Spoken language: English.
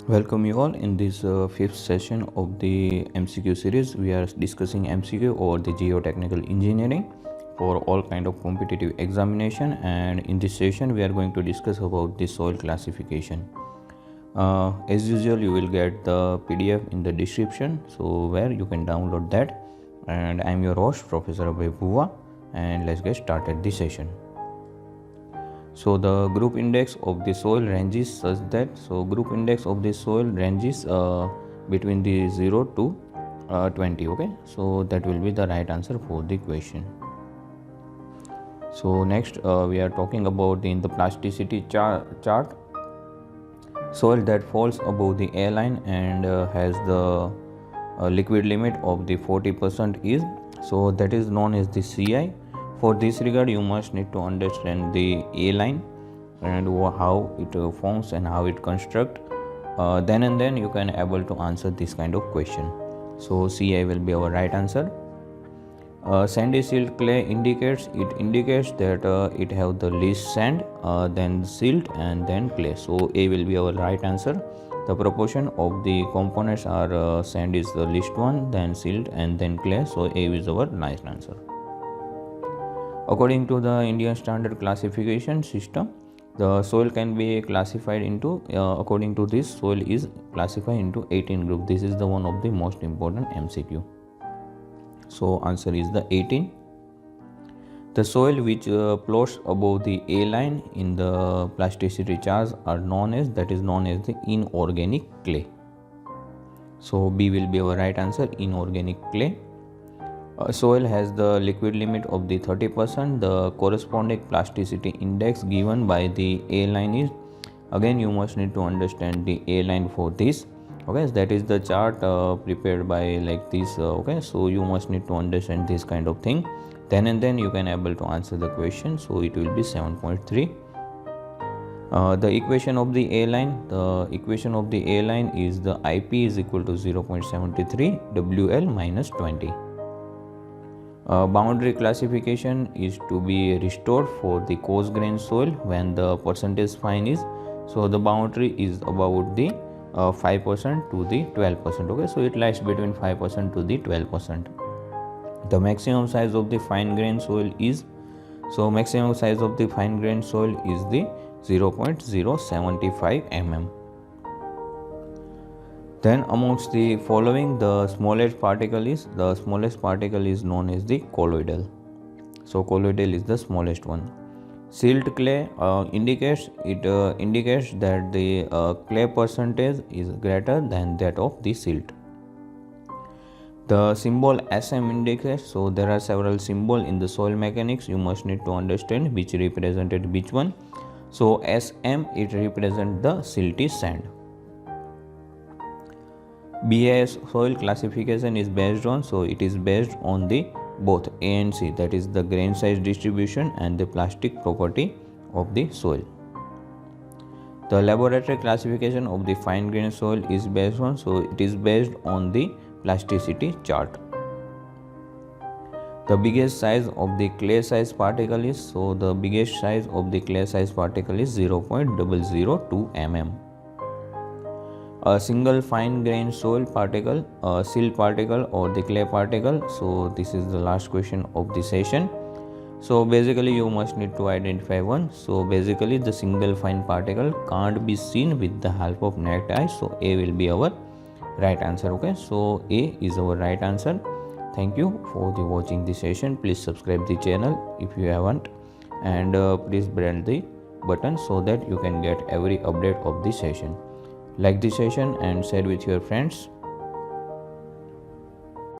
Welcome you all in this fifth session of the MCQ series. We are discussing MCQ over the geotechnical engineering for all kind of competitive examination, and in this session we are going to discuss about the soil classification. As usual, you will get the PDF in the description, so where you can download that. And I am your host, Professor Abhay Bhuva, and let's get started the session. So the group index of the soil ranges such that group index of the soil ranges between the 0 to 20. Okay, so that will be the right answer for the question. So next we are talking about in the plasticity chart. Soil that falls above the A line and has the liquid limit of the 40% is, so that is known as the CI. For this regard, you must need to understand the A line and how it forms and how it construct. Then and then you can able to answer this kind of question. So CI will be our right answer. Sandy silt clay indicates that it have the least sand, then silt and then clay. So A will be our right answer. The proportion of the components are sand is the least one, then silt and then clay. So A is our nice answer. According to the Indian Standard Classification System, the soil can be classified into, according to this, soil is classified into 18 groups. This is the one of the most important MCQ. So answer is the 18. The soil which plots above the A line in the plasticity charts are known as the inorganic clay. So B will be our right answer, inorganic clay. Soil has the liquid limit of the 30%. The corresponding plasticity index given by the A line is, again you must need to understand the A line for this. Okay, that is the chart prepared by like this. Okay, so you must need to understand this kind of thing. Then and then you can able to answer the question. So it will be 7.3. The equation of the A line. The equation of the A line is the IP is equal to 0.73 WL minus 20. Boundary classification is to be restored for the coarse grain soil when the percentage fine is, so the boundary is about the 5% to the 12%. Okay, so it lies between 5% to the 12%. The maximum size of the fine grain soil is, so maximum size of the fine grain soil is the 0.075 mm. Then amongst the following, the smallest particle is known as the colloidal. So colloidal is the smallest one. Silt clay indicates that the clay percentage is greater than that of the silt. The symbol SM indicates, so there are several symbols in the soil mechanics. You must need to understand which represented which one. So SM, it represents the silty sand. BIS soil classification is based on, so it is based on the both A and C, that is the grain size distribution and the plastic property of the soil. The laboratory classification of the fine grain soil is based on, so it is based on the plasticity chart. The biggest size of the clay size particle is, so the biggest size of the clay size particle is 0.002 mm. A single fine grain soil particle, silt particle or the clay particle. So this is the last question of the session. So basically you must need to identify one. So basically the single fine particle can't be seen with the help of naked eye. So A will be our right answer. Okay, so A is our right answer. Thank you for the watching the session. Please subscribe the channel if you haven't, and please press the button so that you can get every update of the session. Like the session and share with your friends.